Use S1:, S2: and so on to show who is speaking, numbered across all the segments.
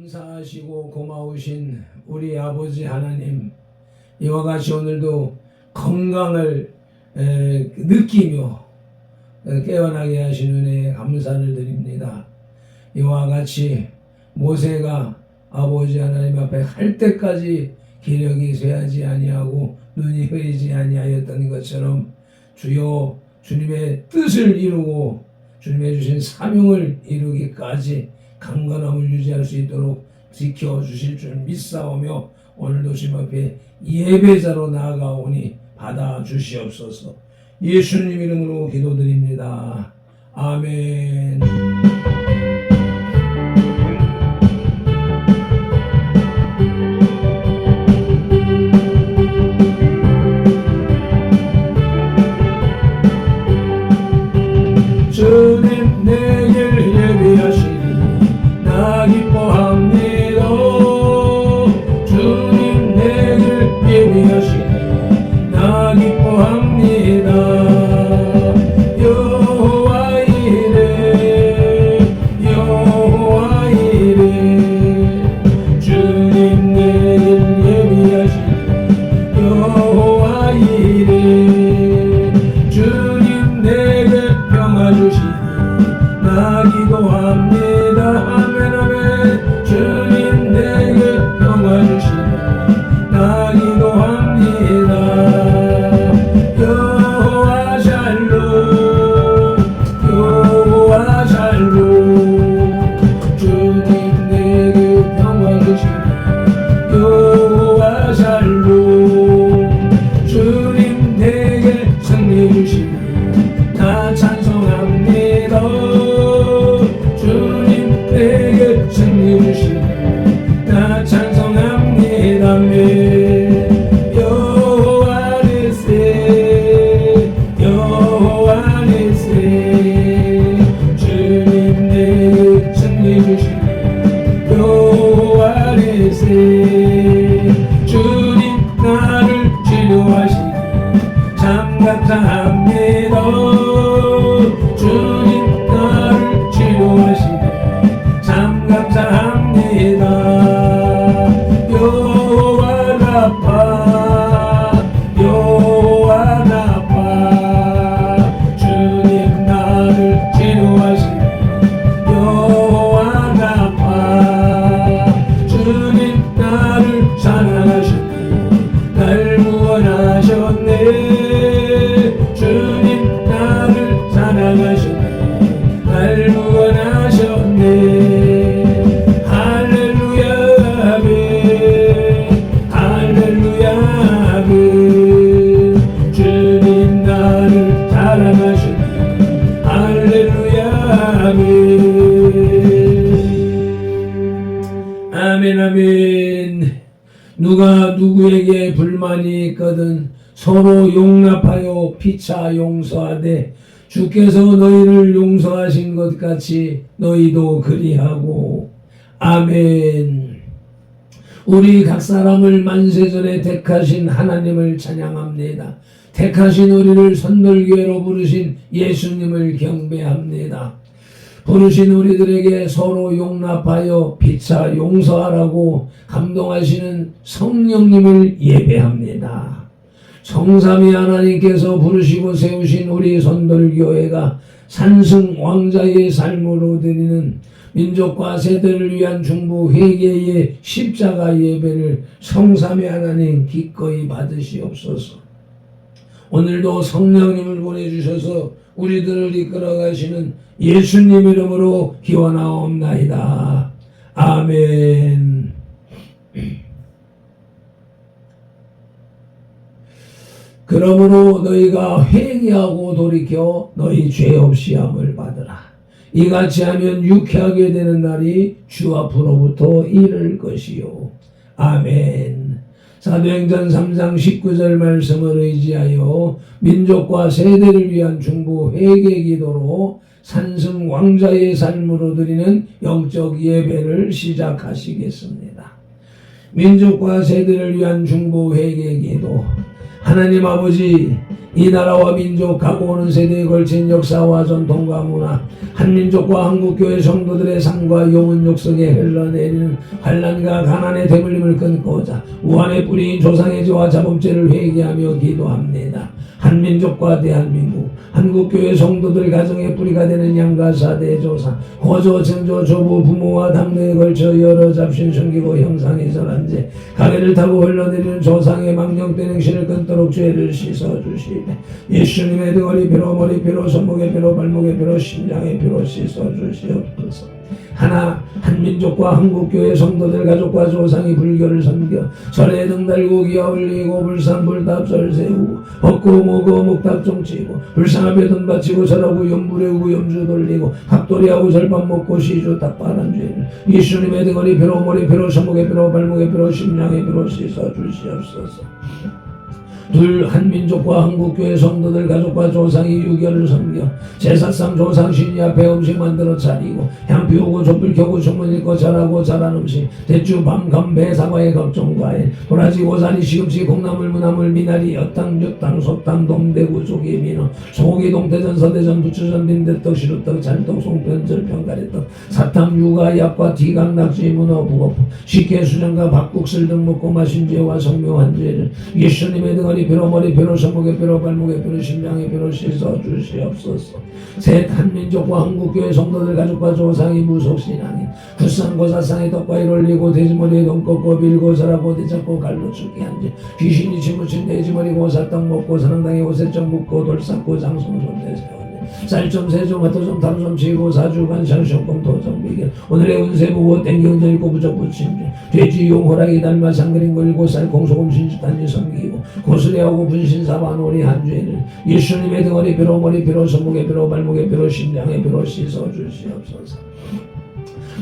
S1: 감사하시고 고마우신 우리 아버지 하나님, 이와 같이 오늘도 건강을 느끼며 깨어나게 하신 은혜에 감사를 드립니다. 이와 같이 모세가 아버지 하나님 앞에 할 때까지 기력이 쇠하지 아니하고 눈이 흐리지 아니하였던 것처럼 주여 주님의 뜻을 이루고 주님의 주신 사명을 이루기까지 강건함을 유지할 수 있도록 지켜주실 줄 믿사오며 오늘도 주님 앞에 예배자로 나아가오니 받아주시옵소서. 예수님 이름으로 기도드립니다. 아멘. 주님 내 길 예비하시니 나 기뻐합니다. 주님 내 길 예비하시니 나 기뻐합니다. 여호와 이레 여호와 이레 주님 내 길 예비하시니 여호와 이레 주님 내게 평화 주시니 나 기도합니다. 아멘 아멘. 주님 내게 평화 주시니 나 기도합니다. 여호와 샬롬 여호와 샬롬 주님 내게 평화 주시니 여호와 샬롬 주님 내게 승리 주시니 나 찬송합니다. 주님 내게 승리 주시니 나 찬송합니다. 아멘. 여호와 니세 여호와 니세 주님 내게 승리 주시니 여호와 니세 주님 나를 치료하시니 참 감사합니다. 주님 나를 치료하시니 참 감사합니다. 여호와 라파 여호와 라파 주님 나를 치료하시니 여호와 라파 주님 나를 사랑하시니 날 구원하셨네. 주님 나를 사랑하셨네. 날 구원하셨네. 할렐루야 아멘. 할렐루야 아멘. 주님 나를 사랑하셨네. 할렐루야 아멘. 아멘 아멘. 누가 누구에게 불만이 있거든 서로 용납하여 피차 용서하되 주께서 너희를 용서하신 것 같이 너희도 그리하고. 아멘. 우리 각 사람을 만세전에 택하신 하나님을 찬양합니다. 택하신 우리를 선돌교회로 부르신 예수님을 경배합니다. 부르신 우리들에게 서로 용납하여 피차 용서하라고 감동하시는 성령님을 예배합니다. 성삼위 하나님께서 부르시고 세우신 우리 선돌교회가 산승 왕자의 삶으로 드리는 민족과 세대를 위한 중보 회개의 십자가 예배를 성삼위 하나님 기꺼이 받으시옵소서. 오늘도 성령님을 보내주셔서 우리들을 이끌어가시는 예수님 이름으로 기원하옵나이다. 아멘. 그러므로 너희가 회개하고 돌이켜 너희 죄 없이 함을 받으라. 이같이 하면 유쾌하게 되는 날이 주 앞으로부터 이를 것이요. 아멘. 사도행전 3장 19절 말씀을 의지하여 민족과 세대를 위한 중보 회개 기도로 산승 왕자의 삶으로 드리는 영적 예배를 시작하시겠습니다. 민족과 세대를 위한 중보 회개 기도. 하나님 아버지, 이 나라와 민족 가고 오는 세대에 걸친 역사와 전통과 문화, 한민족과 한국교회 성도들의 삶과 영혼 욕석에 흘러내리는 환난과 가난의 대물림을 끊고자 우한의 뿌리인 조상의 죄와 자범죄를 회개하며 기도합니다. 한민족과 대한민국, 한국교회 성도들 가정의 뿌리가 되는 양가 사대 조상, 고조, 증조, 조부, 부모와 당대에 걸쳐 여러 잡신 숨기고 형상이 절한죄, 가래를 타고 흘러내리는 조상의 망령된 행실을 끊도록 죄를 씻어주시되 예수님의 등허리 피로, 머리 피로, 손목의 피로, 발목의 피로, 심장의 피로 씻어주시옵소서. 하나 한민족과 한국교회 성도들 가족과 조상이 불교를 섬겨 절에 등 달고 기와 올리고 불산불답 절 세우고 벚고 모고 목답종 치고 불상 앞에 돈 바치고 절하고 염불해우고 염주 돌리고 각돌이하고 절밥 먹고 시주 닭바란 죄를 예수님의 등허리 피로, 머리 피로, 손목의 피로, 발목의 피로, 심장의 피로 씻어주시옵소서. 둘 한민족과 한국교회 성도들 가족과 조상이 유교를 섬겨 제사상 조상신이 앞에 음식 만들어 차리고 향 피우고 촛불 켜고 주문 읽고 잘하고 잘한 음식 대추 밤 감배 사과의 각종 과일 도라지 고사리 시금치 콩나물 무나물 미나리 엿당 육당 소당 동대구 조기 민어 소고기 동태전 서대전 부추전 빈대떡 시루떡 찰떡 송편절 병가래떡 사탕 유가 약과 티각 낙지 문어 북어포 식혜 수정과 밥국술 등 먹고 마신 죄와 성묘한 죄를 예수님의 등을 피로, 머리 피로, 손목의 피로, 발목의 피로, 심장의 피로 씻어주시옵소서. 셋 한민족과 한국교회 성도들 가족과 조상이 무속신앙인 굿상고사상의 떡과일 올리고 돼지머리에 돈 꺾고 빌고 절하고 대잡고 갈로 죽게 한지 귀신이 치무친 돼지머리 고사떡 먹고 사랑당에 오세점 묻고 돌쌓고 장송손 대세워 쌀좀 세좀 화토좀 타로좀 치고 사주간 샹숑금 도정 비결 오늘의 운세 보고 땡경절 읽고 부적 붙임주 돼지 용 호랑이 달마 상그림 걸고 쌀 공소금 신주단지 섬기고 고수레하고 분신사반 오리 한주에는 예수님의 등허리 피로 머리 피로 손목의 피로 발목의 피로 심장의 피로 씻어주시옵소서.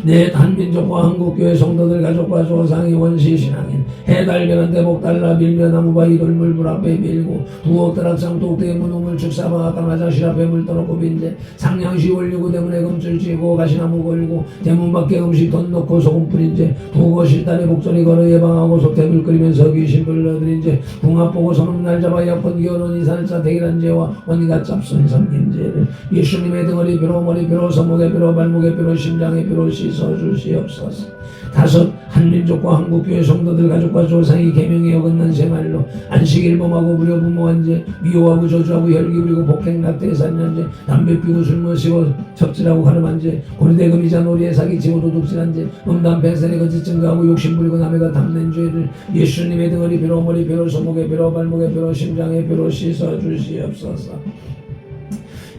S1: 넷 한민족과 한국교회 성도들 가족과 조상이 원시신앙인 해달변한 대복 달라 밀며 나무바위 돌물 불 앞에 밀고 부엌 다락상 독대의 문우물 축사바 강화장실 앞에 물 떠놓고 빈대 상냥시 올리고 대문에 금줄 쥐고 가시나무 걸고 대문 밖에 음식 돈 넣고 소금 뿌린 제 부엌 실단에 복전이 걸어 예방하고 속대물 끓이면서 귀신 불러들인 제 궁합 보고 손음 날 잡아 약번 기어놓은 이산자 대기란 죄와 원리가 짭순이 섬긴 죄를 예수님의 등허리 피로 머리 피로 손목의 피로 발목의 피로 심장의 피로 씻어주시옵소서. 다섯 한민족과 한국교회 성도들 가족과 조상이 계명에 어긋난 생활로 안식일범하고 무료 부모한죄 미워하고 저주하고 혈기 부리고 폭행 낙태 산년죄 담배 피우고 술 마시고 첩질하고 가늠한죄 고리대금이자 놀이에 사기치고 도둑질한 죄 음담 폐살에 거짓 증거하고 욕심 부리고 남에가 탐낸 죄를 예수님의 등허리 피로 머리 피로 손목의 피로 발목의 피로 심장의 피로 씻어주시옵소서.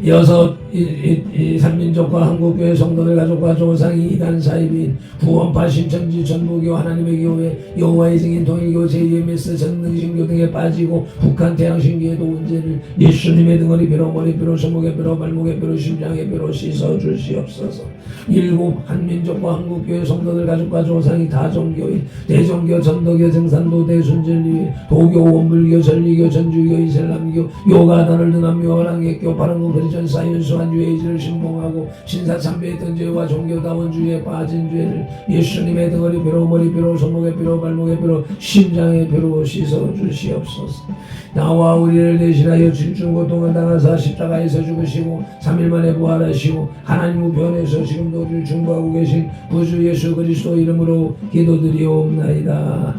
S1: 여섯 이 삼민족과 한국교회 성도들 가족과 조상이 이단 사입인 구원파 신천지 전부교 하나님의 교회 여호와의 증인 통일교 제2MS 전능신교 등에 빠지고 북한 태양신교에도 문제를 예수님의 등허리 피로 머리 피로 손목의 피로 발목의 피로 심장의 피로 씻어주시옵소서. 일곱 한민족과 한국교회 성도들 가족과 조상이 다종교인 대종교 전도교 증산도 대순절리 도교 원불교 전리교 전주교 이슬람교 요가단을 등한묘 허랑객교 바른거 그리전 사이언스한 유해지를 신봉하고 신사참배했던 죄와 종교다원주의에 빠진 죄를 예수님의 등허리 피로 머리 피로 손목의 피로 발목의 피로 심장의 피로 씻어주시옵소서. 나와 우리를 대신하여 진중고통을 당하사 십자가에서 죽으시고 3일 만에 부활하시고 하나님 우편에서 지금도 우리를 중보하고 계신 구주 예수 그리스도 이름으로 기도드리옵나이다.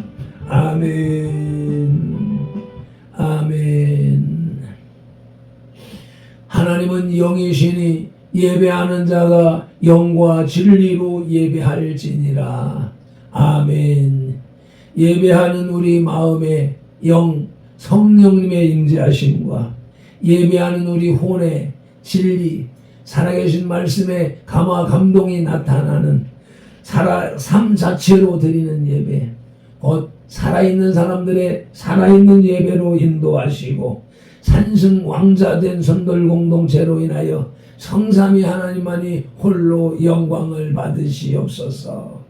S1: 아멘. 아멘. 하나님은 영이시니 예배하는 자가 영과 진리로 예배할지니라. 아멘. 예배하는 우리 마음에 영 성령님의 임재하심과 예배하는 우리 혼의 진리 살아계신 말씀에 감화 감동이 나타나는 삶 자체로 드리는 예배 곧 살아있는 사람들의 살아있는 예배로 인도하시고 산승 왕자된 선돌 공동체로 인하여 성삼위 하나님만이 홀로 영광을 받으시옵소서.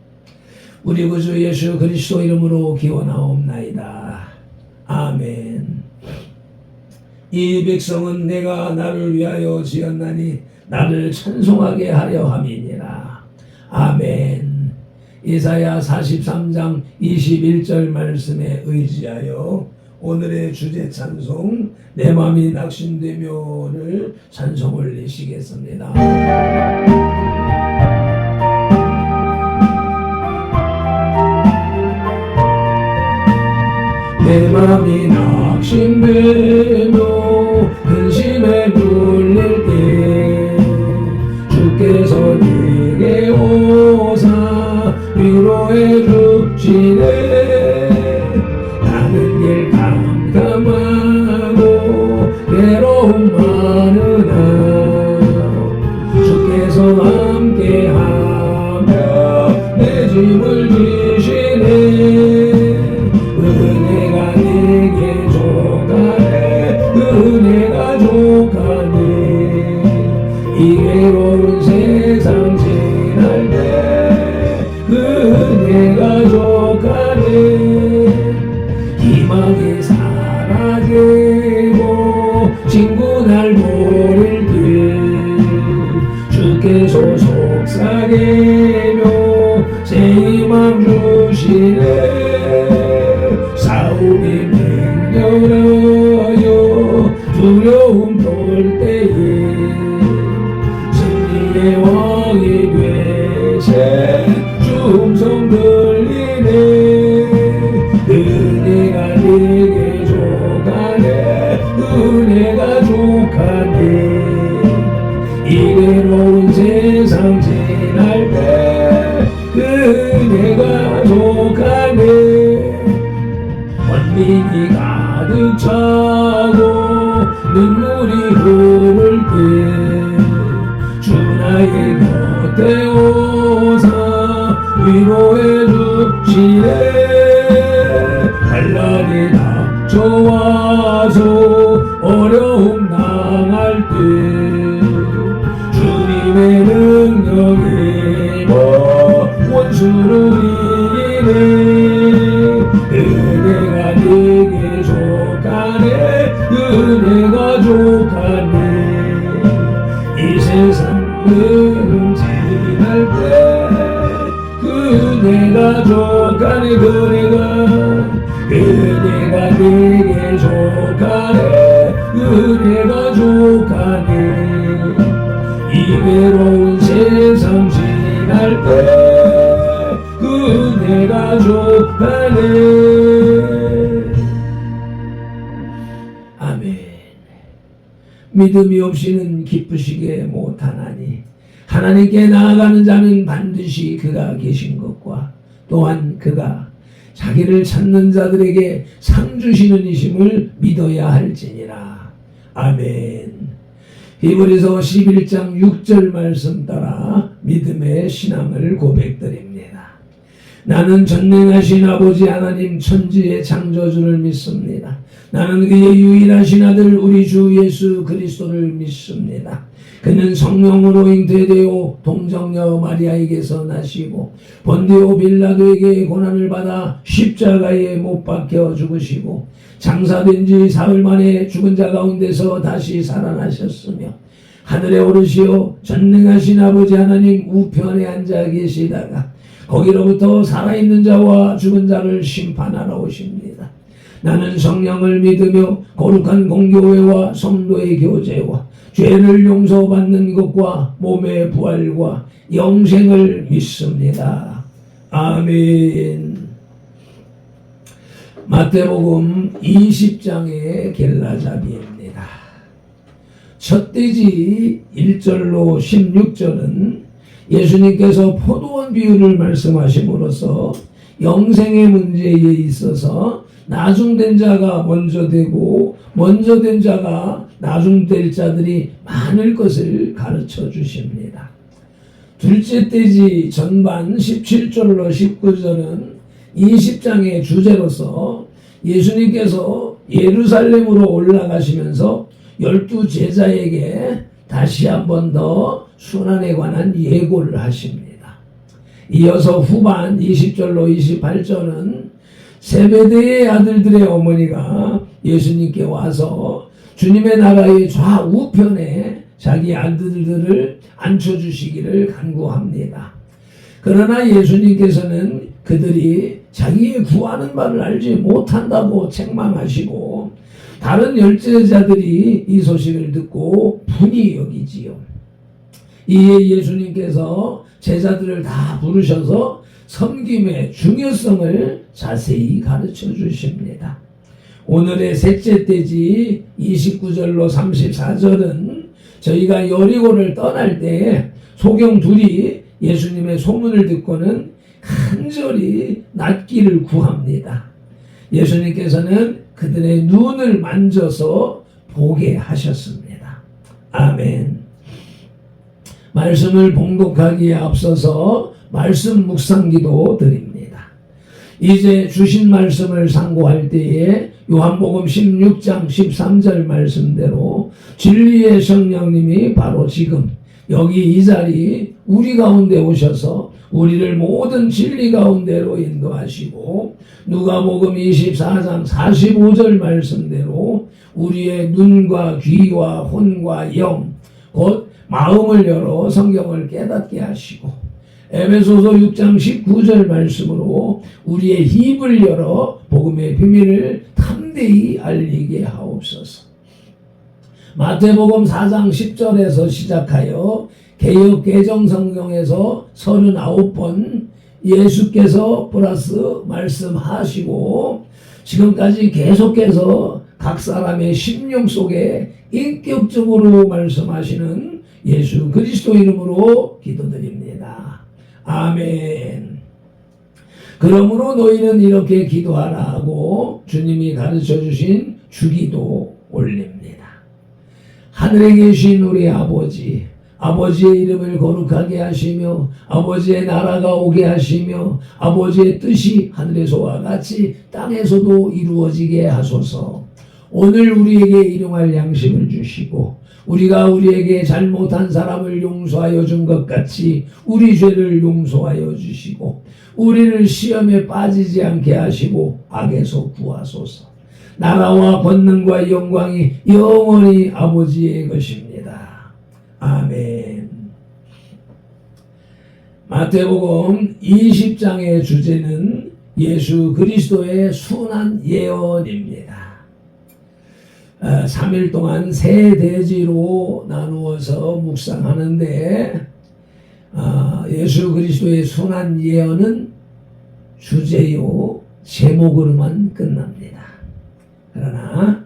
S1: 우리 구주 예수 그리스도 이름으로 기원하옵나이다. 아멘. 이 백성은 내가 나를 위하여 지었나니 나를 찬송하게 하려 함이니라. 아멘. 이사야 43장 21절 말씀에 의지하여 오늘의 주제 찬송 내 맘이 낙심되며를 찬송 올리시겠습니다. 내 맘이 낙심되며 근심에 눌릴 때 주께서 내게 오사 위로해 주시네. 나는 길 깜깜하고 괴로움 많으나 주께서 함께하며 내 짐을 지시네. 은혜가 내게 족하네. 은혜가 족하네. 이 외로운 세상 지날 때 은혜가 족하네. 희망이 사라지고 친구 날 버릴 때 주께서 속삭이며 새 희망 주시네. 싸움이 맹렬하여 두려움 떨 때에 승리의 왕이 되세 주 음성 들리네. 은혜가 내게 족하네. 은혜가 족하네. 이 외로운 세상 지날 때 은혜가 족하네. 원빈이 가득 차고 눈물이 흐를 때 주 나의 곁에 오사 위로해 주시네. 환난이 닥쳐와서 어려움 당할 때 주님의 능력이 원수를 이기네. 은혜가 내게 족하네. 은혜가 족하네. 이 세상 은음 지날 때 은혜가 족하네. 은혜가 내게 족하네. 은혜가 족하네. 이 외로운 세상 지날 때 은혜가 족하네. 아멘. 믿음이 없이는 기쁘시게 못하나니 하나님께 나아가는 자는 반드시 그가 계신 것과 또한 그가 자기를 찾는 자들에게 상 주시는 이심을 믿어야 할지니라. 아멘. 히브리서 11장 6절 말씀 따라 믿음의 신앙을 고백드립니다. 나는 전능하신 아버지 하나님 천지의 창조주를 믿습니다. 나는 그의 유일하신 아들 우리 주 예수 그리스도를 믿습니다. 그는 성령으로 잉태되어 동정녀 마리아에게서 나시고 본디오 빌라도에게 고난을 받아 십자가에 못 박혀 죽으시고 장사된 지 사흘 만에 죽은 자 가운데서 다시 살아나셨으며 하늘에 오르시어 전능하신 아버지 하나님 우편에 앉아 계시다가 거기로부터 살아있는 자와 죽은 자를 심판하러 오십니다. 나는 성령을 믿으며 거룩한 공교회와 성도의 교제와 죄를 용서받는 것과 몸의 부활과 영생을 믿습니다. 아멘. 마태복음 20장의 겔라잡이입니다. 첫 돼지 1절로 16절은 예수님께서 포도원 비유를 말씀하심으로써 영생의 문제에 있어서 나중된 자가 먼저 되고 먼저 된 자가 나중될 자들이 많을 것을 가르쳐 주십니다. 둘째 돼지 전반 17절로 19절은 20장의 주제로서 예수님께서 예루살렘으로 올라가시면서 12 제자에게 다시 한 번 더 순환에 관한 예고를 하십니다. 이어서 후반 20절로 28절은 세베대의 아들들의 어머니가 예수님께 와서 주님의 나라의 좌우편에 자기 아들들을 앉혀주시기를 간구합니다. 그러나 예수님께서는 그들이 자기의 구하는 바를 알지 못한다고 책망하시고 다른 열제자들이 이 소식을 듣고 분이 여기지요. 이에 예수님께서 제자들을 다 부르셔서 섬김의 중요성을 자세히 가르쳐 주십니다. 오늘의 셋째 떼지 29절로 34절은 저희가 여리고를 떠날 때 소경 둘이 예수님의 소문을 듣고는 간절히 낫기를 구합니다. 예수님께서는 그들의 눈을 만져서 보게 하셨습니다. 아멘. 말씀을 봉독하기에 앞서서 말씀 묵상기도 드립니다. 이제 주신 말씀을 상고할 때에 요한복음 16장 13절 말씀대로 진리의 성령님이 바로 지금 여기 이 자리 우리 가운데 오셔서 우리를 모든 진리 가운데로 인도하시고 누가복음 24장 45절 말씀대로 우리의 눈과 귀와 혼과 영 곧 마음을 열어 성경을 깨닫게 하시고 에베소서 6장 19절 말씀으로 우리의 입을 열어 복음의 비밀을 탐대히 알리게 하옵소서. 마태복음 4장 10절에서 시작하여 개역 개정 성경에서 39번 예수께서 플러스 말씀하시고 지금까지 계속해서 각 사람의 심령 속에 인격적으로 말씀하시는 예수 그리스도 이름으로 기도드립니다. 아멘. 그러므로 너희는 이렇게 기도하라 하고 주님이 가르쳐 주신 주기도 올립니다. 하늘에 계신 우리 아버지, 아버지의 이름을 거룩하게 하시며 아버지의 나라가 오게 하시며 아버지의 뜻이 하늘에서와 같이 땅에서도 이루어지게 하소서. 오늘 우리에게 일용할 양식을 주시고 우리가 우리에게 잘못한 사람을 용서하여 준 것 같이 우리 죄를 용서하여 주시고 우리를 시험에 빠지지 않게 하시고 악에서 구하소서. 나라와 권능과 영광이 영원히 아버지의 것입니다. 아멘. 마태복음 20장의 주제는 예수 그리스도의 순한 예언입니다. 3일 동안 세 대지로 나누어서 묵상하는데 예수 그리스도의 순한 예언은 주제요 제목으로만 끝납니다. 그러나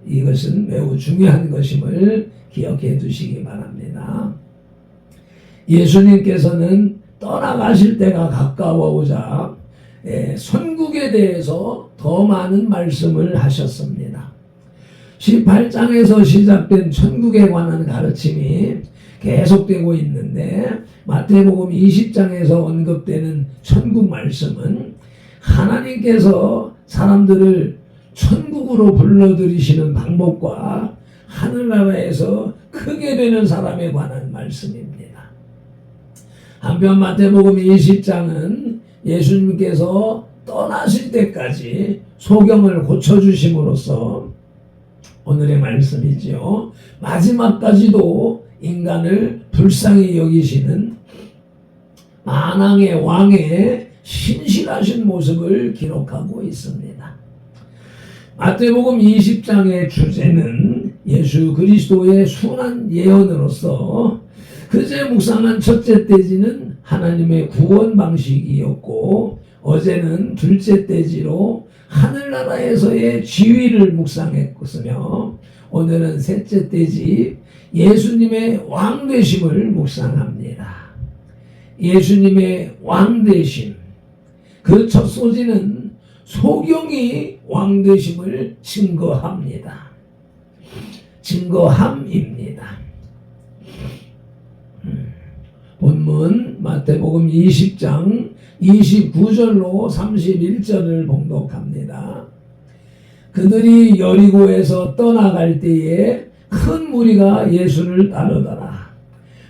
S1: 이것은 매우 중요한 것임을 기억해 두시기 바랍니다. 예수님께서는 떠나가실 때가 가까워오자 천국에 대해서 더 많은 말씀을 하셨습니다. 18장에서 시작된 천국에 관한 가르침이 계속되고 있는데 마태복음 20장에서 언급되는 천국 말씀은 하나님께서 사람들을 천국으로 불러들이시는 방법과 하늘나라에서 크게 되는 사람에 관한 말씀입니다. 한편 마태복음 20장은 예수님께서 떠나실 때까지 소경을 고쳐주심으로써 오늘의 말씀이지요. 마지막까지도 인간을 불쌍히 여기시는 만왕의 왕의 신실하신 모습을 기록하고 있습니다. 마태복음 20장의 주제는 예수 그리스도의 순한 예언으로서 그제 묵상한 첫째 떼지는 하나님의 구원 방식이었고 어제는 둘째 떼지로 하늘나라에서의 지위를 묵상했으며 오늘은 셋째 떼지 예수님의 왕되심을 묵상합니다. 예수님의 왕되심, 그 첫 소지는 소경이 왕되심을 증거합니다. 증거함입니다. 본문 마태복음 20장 29절로 31절을 봉독합니다. 그들이 여리고에서 떠나갈 때에 큰 무리가 예수를 따르더라.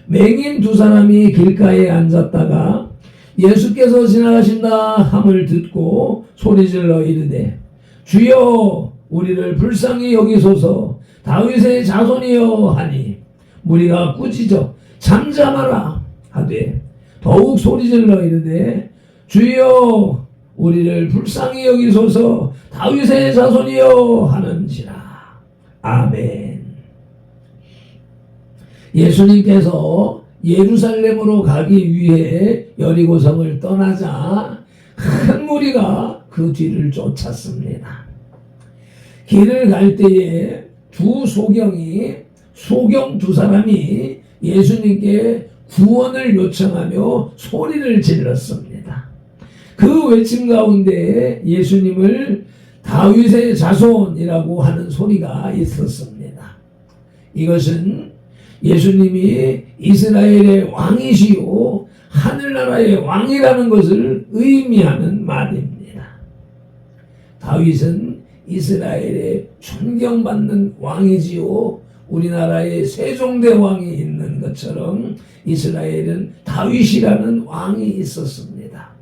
S1: 맹인 두 사람이 길가에 앉았다가 예수께서 지나가신다 함을 듣고 소리질러 이르되 주여 우리를 불쌍히 여기소서 다윗의 자손이여 하니 무리가 꾸짖어 잠잠하라 하되 더욱 소리질러 이르되 주여 우리를 불쌍히 여기소서 다윗의 자손이여 하는지라. 아멘. 예수님께서 예루살렘으로 가기 위해 여리고성을 떠나자 큰 무리가 그 뒤를 쫓았습니다. 길을 갈 때에 소경 두 사람이 예수님께 구원을 요청하며 소리를 질렀습니다. 그 외침 가운데 예수님을 다윗의 자손이라고 하는 소리가 있었습니다. 이것은 예수님이 이스라엘의 왕이시요 하늘나라의 왕이라는 것을 의미하는 말입니다. 다윗은 이스라엘의 존경받는 왕이지요. 우리나라에 세종대왕이 있는 것처럼 이스라엘은 다윗이라는 왕이 있었습니다.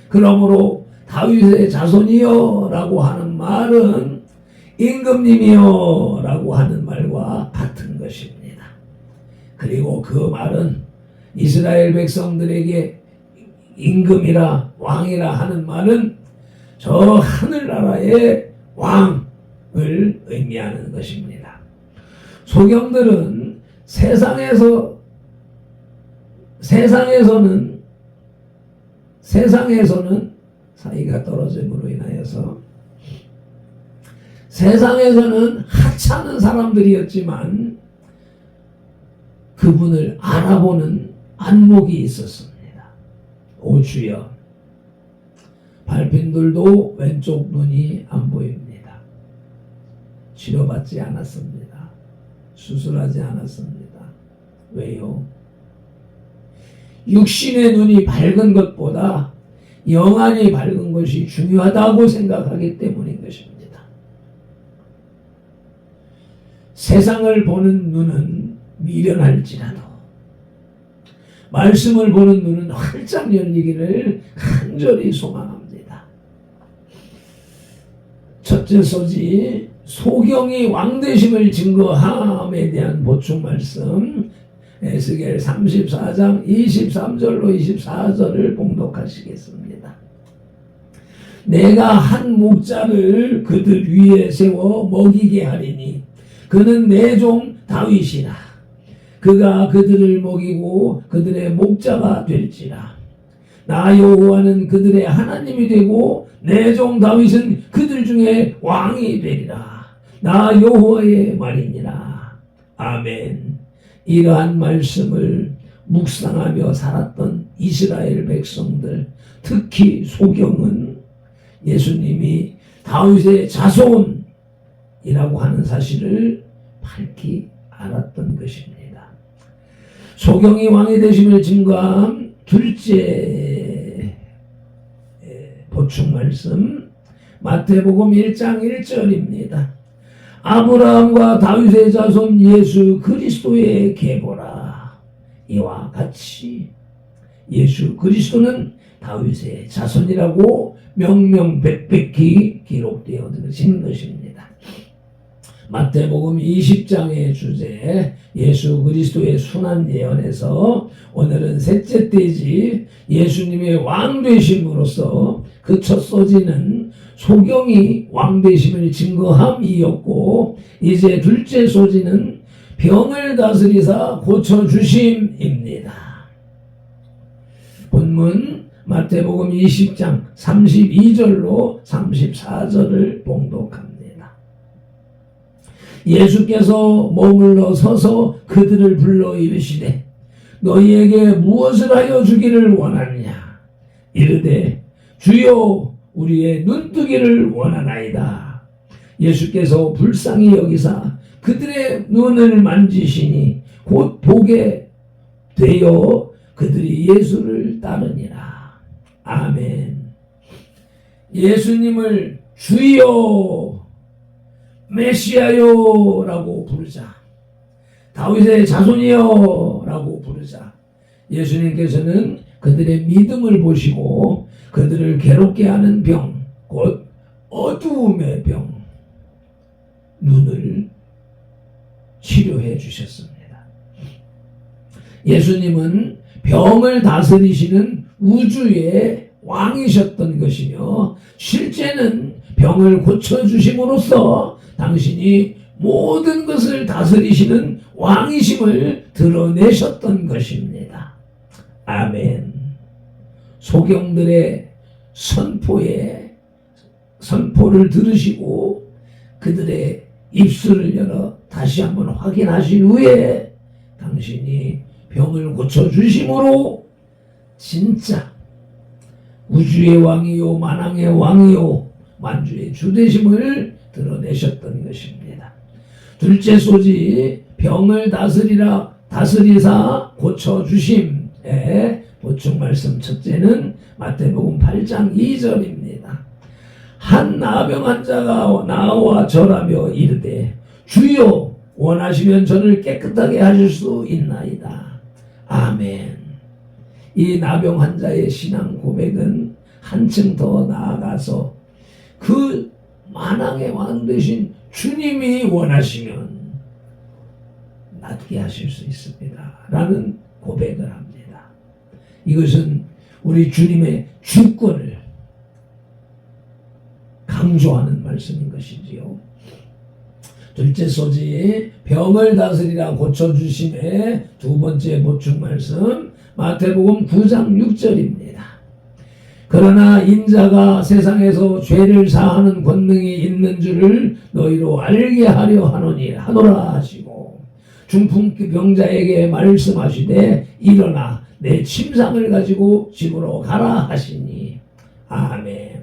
S1: 그러므로 다윗의 자손이여 라고 하는 말은 임금님이여 라고 하는 말과 같은 것입니다. 그리고 그 말은 이스라엘 백성들에게 임금이라 왕이라 하는 말은 저 하늘나라의 왕을 의미하는 것입니다. 소경들은 세상에서는 사이가 떨어짐으로 인하여서 세상에서는 하찮은 사람들이었지만 그분을 알아보는 안목이 있었습니다. 오 주여, 발핀들도 왼쪽 눈이 안 보입니다. 치료받지 않았습니다. 수술하지 않았습니다. 왜요? 육신의 눈이 밝은 것보다 영안이 밝은 것이 중요하다고 생각하기 때문인 것입니다. 세상을 보는 눈은 미련할지라도 말씀을 보는 눈은 활짝 열리기를 간절히 소망합니다. 첫째 소지, 소경이 왕되심을 증거함에 대한 보충 말씀, 에스겔 34장 23절로 24절을 봉독하시겠습니다. 내가 한 목자를 그들 위에 세워 먹이게 하리니 그는 내 종 다윗이라. 그가 그들을 먹이고 그들의 목자가 될지라. 나 여호와는 그들의 하나님이 되고 내 종 다윗은 그들 중에 왕이 되리라. 나 여호와의 말이니라. 아멘. 이러한 말씀을 묵상하며 살았던 이스라엘 백성들, 특히 소경은 예수님이 다윗의 자손이라고 하는 사실을 밝히 알았던 것입니다. 소경이 왕이 되심을 증거한 둘째 보충 말씀, 마태복음 1장 1절입니다. 아브라함과 다윗의 자손 예수 그리스도의 계보라. 이와 같이 예수 그리스도는 다윗의 자손이라고 명명백백히 기록되어 있는 것입니다. 마태복음 20장의 주제, 예수 그리스도의 순환 예언에서 오늘은 셋째 때지 예수님의 왕 되심으로써 그 첫 소지는 소경이 왕 되심을 증거함이었고, 이제 둘째 소지는 병을 다스리사 고쳐주심입니다. 본문 마태복음 20장 32절로 34절을 봉독합니다. 예수께서 머물러 서서 그들을 불러 이르시되 너희에게 무엇을 하여 주기를 원하느냐. 이르되 주여 우리의 눈뜨기를 원하나이다. 예수께서 불쌍히 여기사 그들의 눈을 만지시니 곧 보게 되어 그들이 예수를 따르니라. 아멘. 예수님을 주여 메시아요 라고 부르자, 다윗의 자손이요 라고 부르자, 예수님께서는 그들의 믿음을 보시고 그들을 괴롭게 하는 병, 곧 어두움의 병, 눈을 치료해 주셨습니다. 예수님은 병을 다스리시는 우주의 왕이셨던 것이며 실제는 병을 고쳐주심으로써 당신이 모든 것을 다스리시는 왕이심을 드러내셨던 것입니다. 아멘. 소경들의 선포를 들으시고 그들의 입술을 열어 다시 한번 확인하신 후에 당신이 병을 고쳐주심으로 진짜 우주의 왕이요 만왕의 왕이요 만주의 주되심을 드러내셨던 것입니다. 둘째 소지 병을 다스리사 고쳐주심의 보충 말씀 첫째는 마태복음 8장 2절입니다. 한 나병 환자가 나와 절하며 이르되 주여 원하시면 저를 깨끗하게 하실 수 있나이다. 아멘. 이 나병 환자의 신앙 고백은 한층 더 나아가서 그 만왕의 왕 되신 주님이 원하시면 낫게 하실 수 있습니다. 라는 고백을 합니다. 이것은 우리 주님의 주권을 강조하는 말씀인 것이지요. 둘째 소지 병을 다스리라 고쳐주심의 두 번째 보충 말씀 마태복음 9장 6절입니다. 그러나 인자가 세상에서 죄를 사하는 권능이 있는 줄을 너희로 알게 하려 하노라 하시고 중풍병자에게 말씀하시되 일어나 내 침상을 가지고 집으로 가라 하시니 아멘.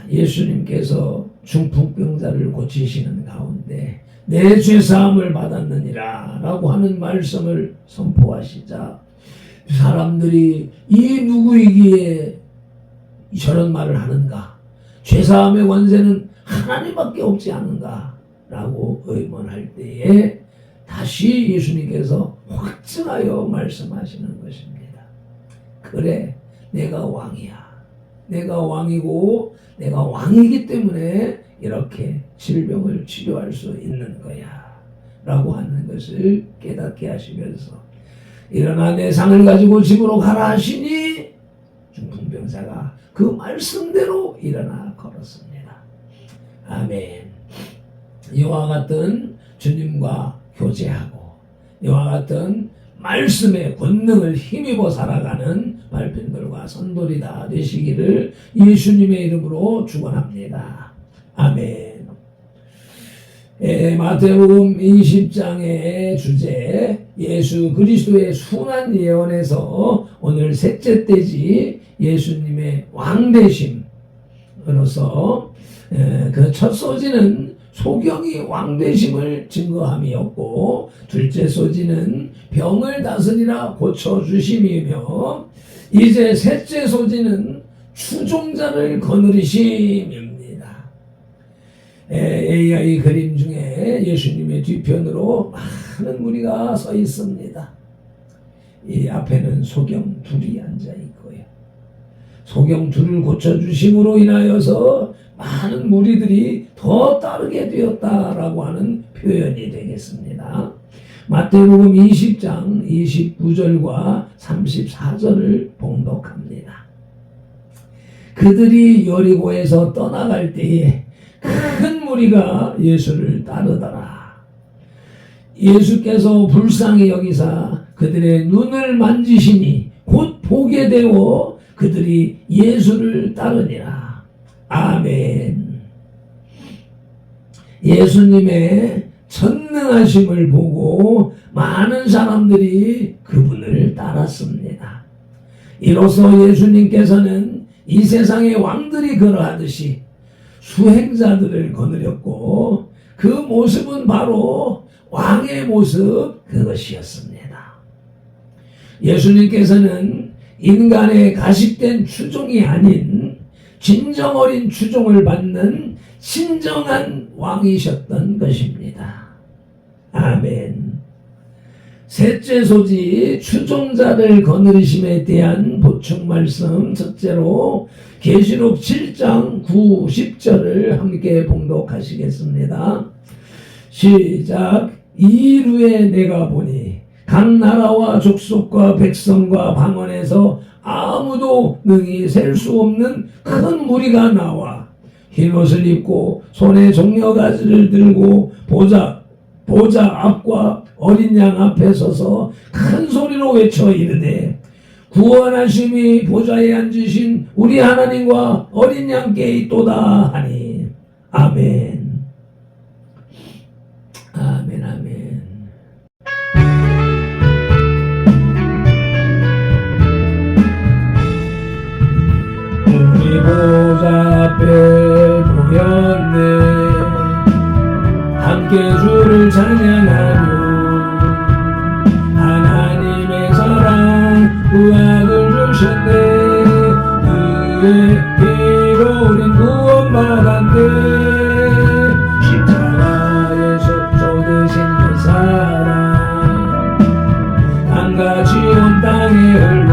S1: 예수님께서 중풍병자를 고치시는 가운데 내 죄사함을 받았느니라 라고 하는 말씀을 선포하시자 사람들이 이 누구이기에 저런 말을 하는가? 죄사함의 권세는 하나님밖에 없지 않은가? 라고 의문할 때에 다시 예수님께서 확증하여 말씀하시는 것입니다. 그래, 내가 왕이야. 내가 왕이고 내가 왕이기 때문에 이렇게 질병을 치료할 수 있는 거야 라고 하는 것을 깨닫게 하시면서 일어나 내 상을 가지고 집으로 가라 하시니 중풍병자가 그 말씀대로 일어나 걸었습니다. 아멘. 이와 같은 주님과 교제하고 이와 같은 말씀의 권능을 힘입어 살아가는 발편들과 선돌이 다 되시기를 예수님의 이름으로 축원합니다. 아멘. 마태복음 20장의 주제 예수 그리스도의 순한 예언에서 오늘 셋째 때지 예수님의 왕되심으로서 그 첫 소지는 소경이 왕되심을 증거함이었고 둘째 소지는 병을 다스리라 고쳐주심이며 이제 셋째 소지는 추종자를 거느리심입니다. AI 그림 중에 예수님의 뒤편으로 많은 무리가 서 있습니다. 이 앞에는 소경 둘이 앉아 있고요. 소경 둘을 고쳐주심으로 인하여서 많은 무리들이 더 따르게 되었다라고 하는 표현이 되겠습니다. 마태복음 20장 29절과 34절을 봉독합니다. 그들이 여리고에서 떠나갈 때에 큰 무리가 예수를 따르더라. 예수께서 불쌍히 여기사 그들의 눈을 만지시니 곧 보게 되어 그들이 예수를 따르니라. 아멘. 예수님의 전능하심을 보고 많은 사람들이 그분을 따랐습니다. 이로써 예수님께서는 이 세상의 왕들이 그러하듯이 수행자들을 거느렸고 그 모습은 바로 왕의 모습 그것이었습니다. 예수님께서는 인간의 가식된 추종이 아닌 진정 어린 추종을 받는 진정한 왕이셨던 것입니다. 아멘. 셋째 소지 추종자를 거느리심에 대한 보충 말씀 첫째로 계시록 7장 9, 10절을 함께 봉독하시겠습니다. 시작. 이일 후에 내가 보니 각 나라와 족속과 백성과 방언에서 아무도 능히 셀 수 없는 큰 무리가 나와 흰옷을 입고 손에 종려가지를 들고 보좌 앞과 어린 양 앞에 서서 큰 소리로 외쳐 이르되 구원하심이 보좌에 앉으신 우리 하나님과 어린 양께 있도다 하니 아멘. 아멘 아멘. 우리 보좌 앞에 모였네 함께 주를 찬양하며 하나님의 사랑 구약을 주셨네 그의 피로 우린 구원받았네 십자가에서 쏟으신 그 사랑 강과 지온 땅에 흘러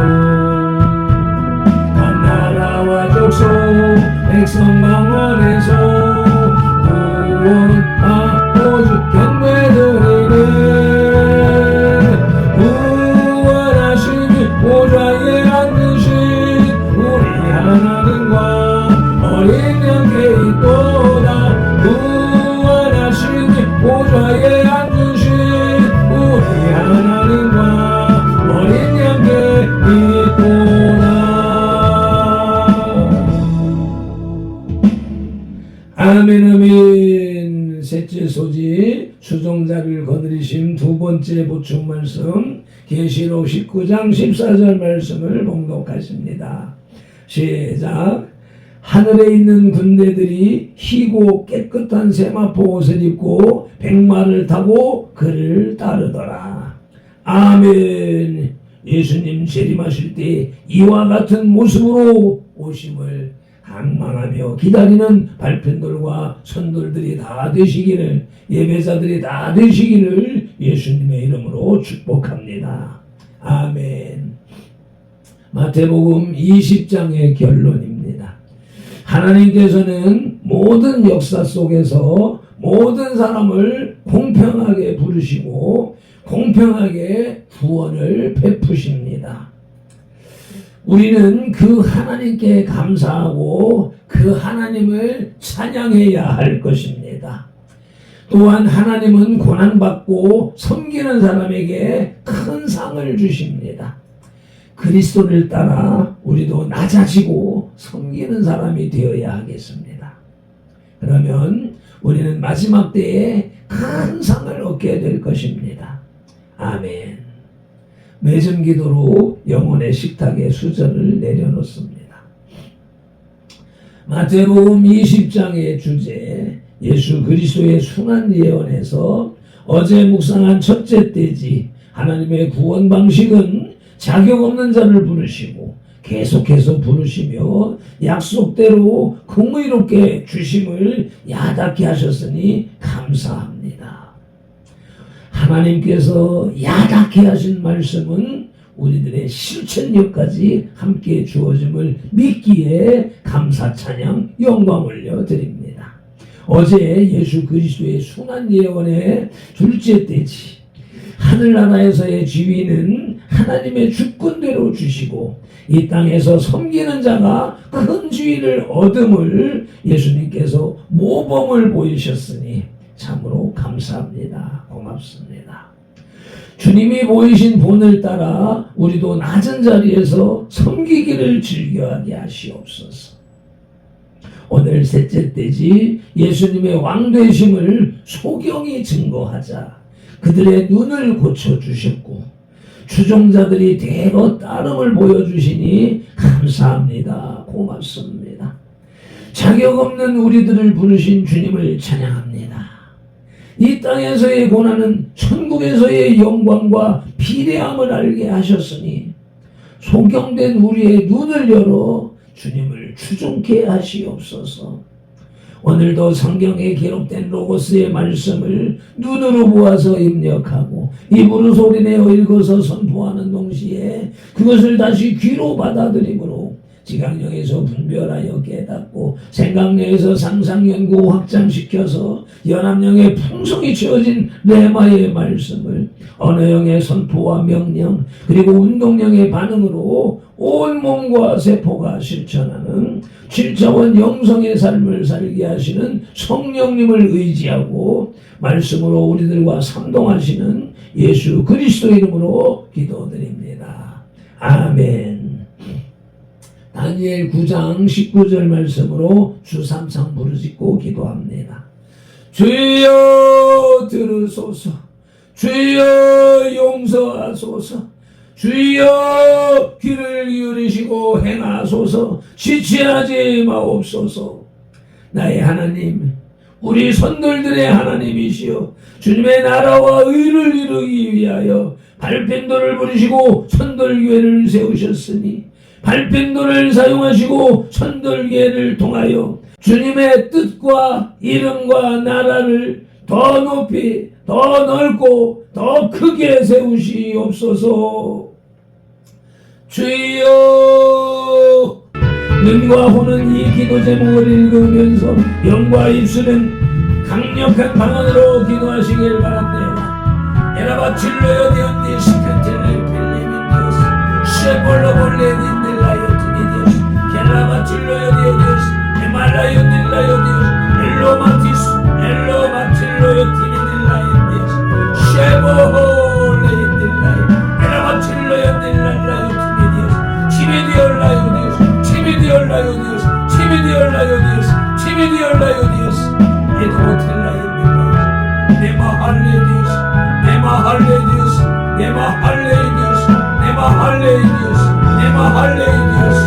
S1: 각 나라와 족속 백성 방언에서 구원하고 경배드리네 구원하시니 보좌에 앉으신 우리 하나님과 어린 양께 있도다 구원하시니 보좌에 앉으신 우리 하나님과 어린 양께 있도다. 아멘 아멘. 셋째 소지 수종자를 거느리심 두 번째 보충 말씀 계시록 19장 14절 말씀을 봉독하십니다. 시작. 하늘에 있는 군대들이 희고 깨끗한 세마포 옷을 입고 백마를 타고 그를 따르더라. 아멘. 예수님 재림하실 때 이와 같은 모습으로 오심을 강망하며 기다리는 발편들과 선돌들이 다 되시기를 예배자들이 다 되시기를 예수님의 이름으로 축복합니다. 아멘. 마태복음 20장의 결론입니다. 하나님께서는 모든 역사 속에서 모든 사람을 공평하게 부르시고 공평하게 구원을 베푸십니다. 우리는 그 하나님께 감사하고 그 하나님을 찬양해야 할 것입니다. 또한 하나님은 고난받고 섬기는 사람에게 큰 상을 주십니다. 그리스도를 따라 우리도 낮아지고 섬기는 사람이 되어야 하겠습니다. 그러면 우리는 마지막 때에 큰 상을 얻게 될 것입니다. 아멘. 매점 기도로 영혼의 식탁에 수저를 내려놓습니다. 마태복음 20장의 주제 예수 그리스도의 순환 예언에서 어제 묵상한 첫째 떼지 하나님의 구원 방식은 자격 없는 자를 부르시고 계속해서 부르시며 약속대로 공의롭게 주심을 야답게 하셨으니 감사합니다. 하나님께서 야답게 하신 말씀은 우리들의 실천력까지 함께 주어짐을 믿기에 감사 찬양 영광 올려드립니다. 어제 예수 그리스도의 순환 예언의 둘째 떼지 하늘나라에서의 지위는 하나님의 주권대로 주시고 이 땅에서 섬기는 자가 큰 지위를 얻음을 예수님께서 모범을 보이셨으니 참으로 감사합니다. 고맙습니다. 주님이 보이신 본을 따라 우리도 낮은 자리에서 섬기기를 즐겨하게 하시옵소서. 오늘 셋째 떼지 예수님의 왕되심을 소경이 증거하자 그들의 눈을 고쳐주셨고 추종자들이 대거 따름을 보여주시니 감사합니다. 고맙습니다. 자격 없는 우리들을 부르신 주님을 찬양합니다. 이 땅에서의 고난은 천국에서의 영광과 비대함을 알게 하셨으니 소경된 우리의 눈을 열어 주님을 추종케 하시옵소서. 오늘도 성경에 기록된 로고스의 말씀을 눈으로 보아서 입력하고 입으로 소리내어 읽어서 선포하는 동시에 그것을 다시 귀로 받아들임으로 지각령에서 분별하여 깨닫고 생각령에서 상상 연구 확장시켜서 연합령의 풍성이 채워진 레마의 말씀을 언어형의 선포와 명령 그리고 운동령의 반응으로 온 몸과 세포가 실천하는 7차원 영성의 삶을 살게 하시는 성령님을 의지하고 말씀으로 우리들과 상동하시는 예수 그리스도 이름으로 기도드립니다. 아멘. 다니엘 9장 19절 말씀으로 주삼상 부르짖고 기도합니다. 주여 들으소서. 주여 용서하소서. 주여 귀를 기울이시고 행하소서. 지체하지 마옵소서. 나의 하나님, 우리 선돌들의 하나님이시여, 주님의 나라와 의를 이루기 위하여 발펜도를 부리시고 선돌교회를 세우셨으니 발펜도를 사용하시고 선돌교회를 통하여 주님의 뜻과 이름과 나라를 더 높이 더 넓고 더 크게 세우시옵소서. 주여, 눈과 혼은 이 기도 제목을 읽으면서 영과 입술은 강력한 방언으로 기도하시길 바랍니다. 에라바 칠로여 디온디 시칸텔레 펠레민 디오스 쉐볼로 볼레 딘델라요 티미디오스 켈라바 칠로여 디오디오스 에말라요 딜라요 디오스 엘로마티스 엘로마틸로요 티미딜라요 디오스 쉐볼레 딜라요 에라바 칠로여 딜라요 티미디오스 티미디올라요 디오스 티미디올라요 디오스 티미디올라요 디오스 티미디올라요 디오스 에도모텔라요 딜라요 네마 할레 디오스 네마 할레 디오스 네마 할레 디오스 네마 할레 디오스 네마 할레 디오스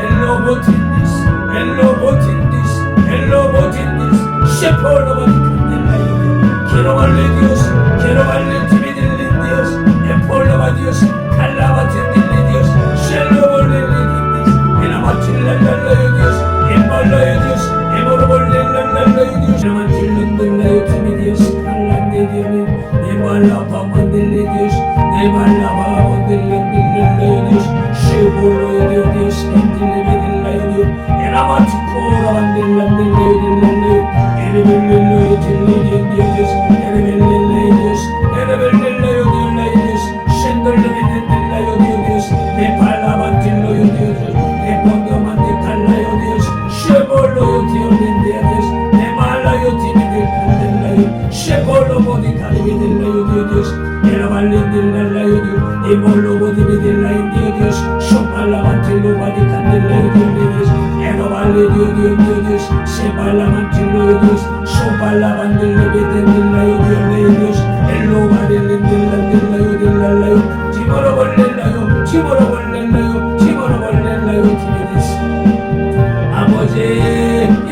S1: 엘로보틴디스 엘로보틴디스 엘로보틴디스 셰폴로바디 칸델라요 게로발레 디오스 게로발레 티미딜린 디오스 에폴로바 디오스 칼라바틴딜리 디오스 쉘로볼레리딘디스 에나마틸랄랄라요 디오스 엠발라요 디오스 에모로볼렐랄랄라요 디오스 에나마틸룬들라요 티미디오스 칼란데 디오미 네발라바만델레 디오스 네발라바만델레딜랄라요 디오스 쉐볼로요 디오스 엔딜레베딜라요 디오스 에나마티코라반델란델라요 딜랄라요 에레벨렐라요 딜리디오 디오스 에레벨렐라요 디오스 에레벨렐라요 딜라요 디오스 쉔돌르베델라요 디오스 네발라반딜로요 디오스 네본도만데 칼라요 디오스 쉐볼로요 디올렌데아 디오스 네말라요 디미딜 칸델라요 쉐볼로보디 카리비델라요 디오스 에라발렌딜랄라요 디오스 네몰로보디비델라요 디오스 쇼팔라반틸로바디 칸델라요 디오스 에로발레 디오스 세발라반틸로요 디오스 쇼팔라반딜로베델라요 디오스 엘로바델렌딜랄라요 딜랄라요 티모로벌렐라요 티모로벌렐라요 티모로벌렐라요 티미디스 아버지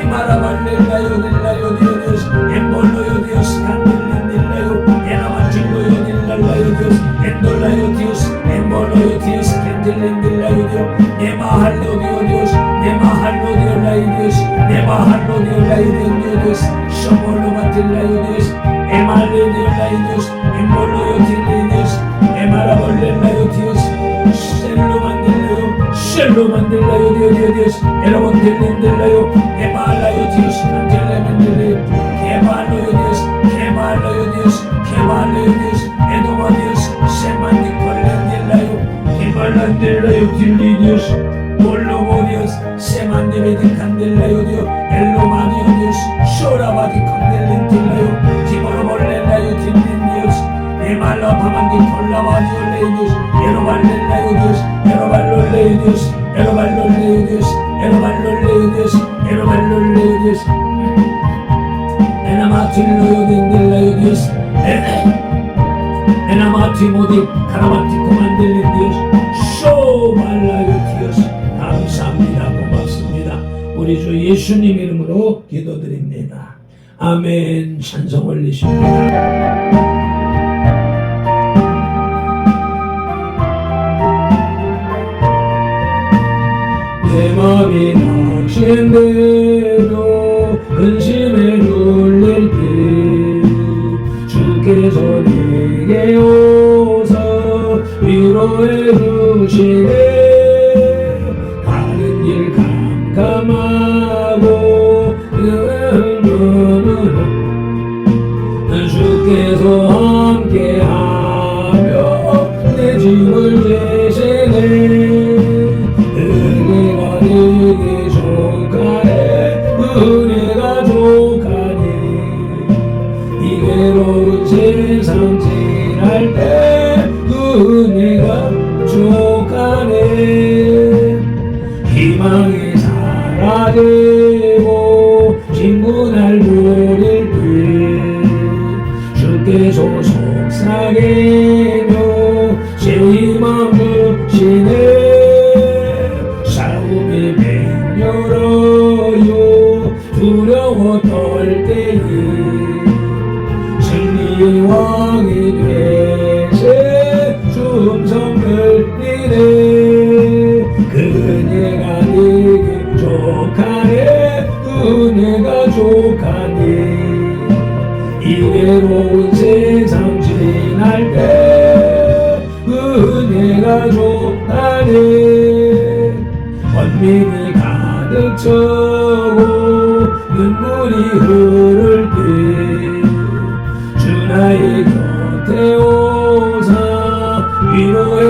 S1: 이마라발렐라요 딜라요 디오스 엠볼로요 디오스 칸델렌딜라요 에나마틸로요 딜랄라요 디오스 엔돌라요 디오스 엠볼로요 디오스 캔델렌딜라요 디오스 네마할로 디오스 네마할로 디올라요 디오스 네마할로 디올라요 디오스 쇼몰로바딜라요 디오스 에말레 디올라요 디오스 엠볼로요 딜리디오스 에마라볼렐라요 디오스 셀로만딜라요 디오스 에로본딜린딜라요 에말라요 디오스 칸텔레멘딜라요 케발로요 디오스 케발로요 디오스 케발로요 디오스 에도마 디오스 세만디콜렌딜라요 케발란딜라요 딜리디오스 몰로보디오스 세만디베디 칸딜라요 디오 엘로마디오 디오스 쇼라바디 칸델렌딜라요 티모로볼렐라요 딜린디오스 에말라 파만디 콜라바디오 레이디오스 에로발렐라요 디오스 에로발롤레요 디오스 에로발롤레요 디오스 에로발롤레요 디오스 에로발롤레요 디오스 에나마틸로요 딘딜라요 디오스 에나마티모디 카라마티 코만델린 디오스 쇼발라요 디오스 감사합니다. 고맙습니다. 우리 주 예수님 이름으로 기도드립니다. 아멘. 찬송 올리십니다. 내 마음이 닥친 대로 근심에 눌릴 때 주께서 내게 오사 위로해 주시네 소망이 사라지고 진군할 부릴 때 주께서 속삭이며 새 희망 주시네. 싸움이 맹렬하여 두려워 떨 때에 승리의 왕이 되세 숨성 흘리네. 그네가 네게 족하네. 은혜가 족하네. 이외로운 세상 지날 때 은혜가 족하네. 번민이 가득 차고 눈물이 흐를 때 주 나의 곁에 오사 위로해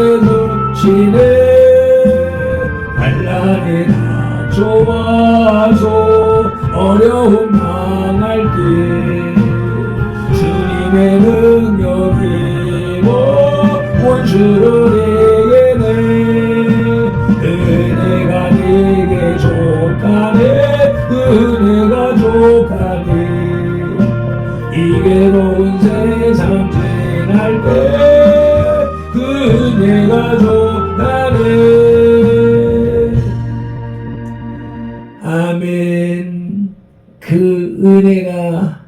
S1: 주시네. 환난에 닥쳐와서 어려움 당할 때 주님의 능력이 원수를 이기네. 은혜가 네게 족하네. 은혜가 족하네. 이 괴로운 세상 지날 때 은혜가 족하네. 아멘. 그 은혜가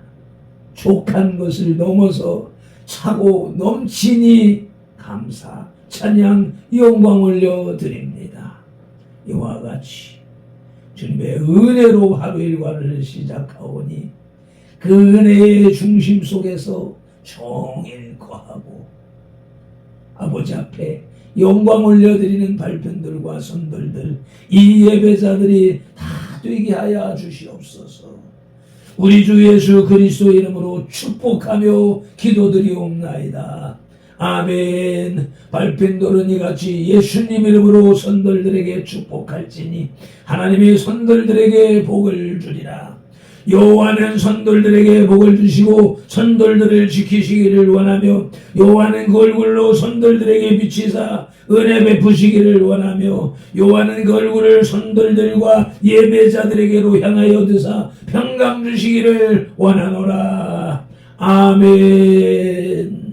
S1: 족한 것을 넘어서 차고 넘치니 감사 찬양 영광 올려드립니다. 이와 같이 주님의 은혜로 하루 일과를 시작하오니 그 은혜의 중심 속에서 종일 거하고 아버지 앞에 영광 올려드리는 발편들과 선들들 이 예배자들이 다 되게 하여 주시옵소서. 우리 주 예수 그리스도의 이름으로 축복하며 기도드리옵나이다. 아멘. 발편들은 이같이 예수님 이름으로 선들들에게 축복할지니 하나님이 선들들에게 복을 주리라. 여호와는 선돌들에게 복을 주시고 선돌들을 지키시기를 원하며 여호와는 그 얼굴로 선돌들에게 비치사 은혜 베푸시기를 원하며 여호와는 그 얼굴을 선돌들과 예배자들에게로 향하여 드사 평강 주시기를 원하노라. 아멘.